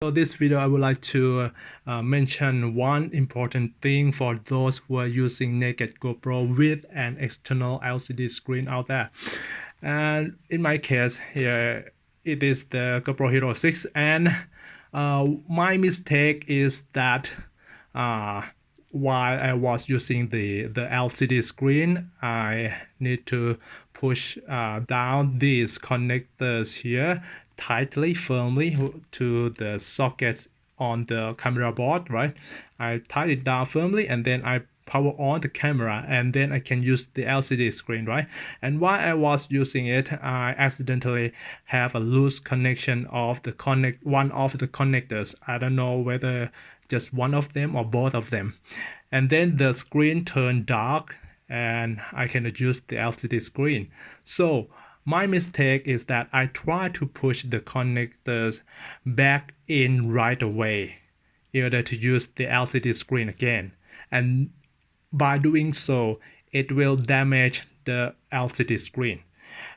So this video I would like to mention one important thing for those who are using naked GoPro with an external LCD screen out there. And in my case here it is the GoPro Hero 6, and my mistake is that while I was using the LCD screen, I need to push down these connectors here tightly, firmly to the sockets on the camera board, right? I tied it down firmly and then I power on the camera, and then I can use the LCD screen, right? And while I was using it, I accidentally have a loose connection of the one of the connectors. I don't know whether just one of them or both of them. And then the screen turned dark and I cannot use the LCD screen. So my mistake is that I try to push the connectors back in right away in order to use the LCD screen again. And by doing so, it will damage the LCD screen.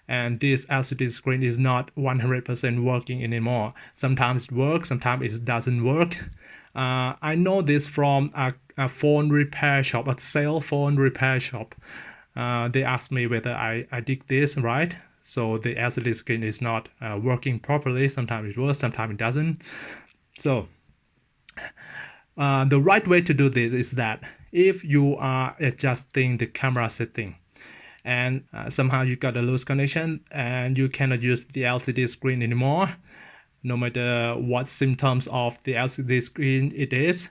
And this LCD screen is not 100% working anymore. Sometimes it works, sometimes it doesn't work. I know this from a phone repair shop, a cell phone repair shop. They asked me whether I did this right. So the LCD screen is not working properly. Sometimes it works, sometimes it doesn't. So the right way to do this is that if you are adjusting the camera setting and somehow you got a loose connection and you cannot use the LCD screen anymore, no matter what symptoms of the LCD screen it is,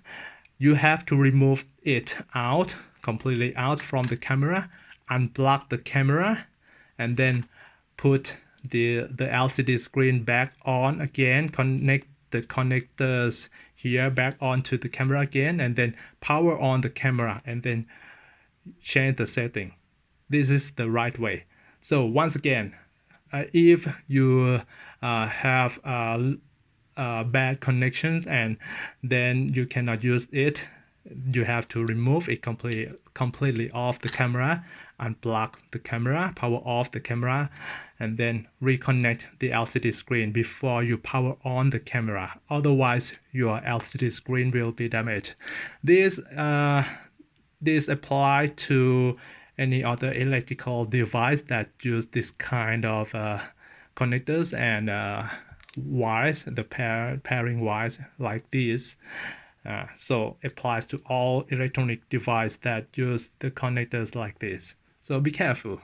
you have to remove it out, completely out from the camera, unplug the camera, and then put the LCD screen back on again, connect the connectors here back onto the camera again, and then power on the camera and then change the setting. This is the right way. So once again, if you have bad connections and then you cannot use it, you have to remove it completely off the camera, unplug the camera, power off the camera, and then reconnect the LCD screen before you power on the camera. Otherwise, your LCD screen will be damaged. This applies to any other electrical device that use this kind of connectors and wires, the pairing wires like this. So applies to all electronic devices that use the connectors like this. So be careful.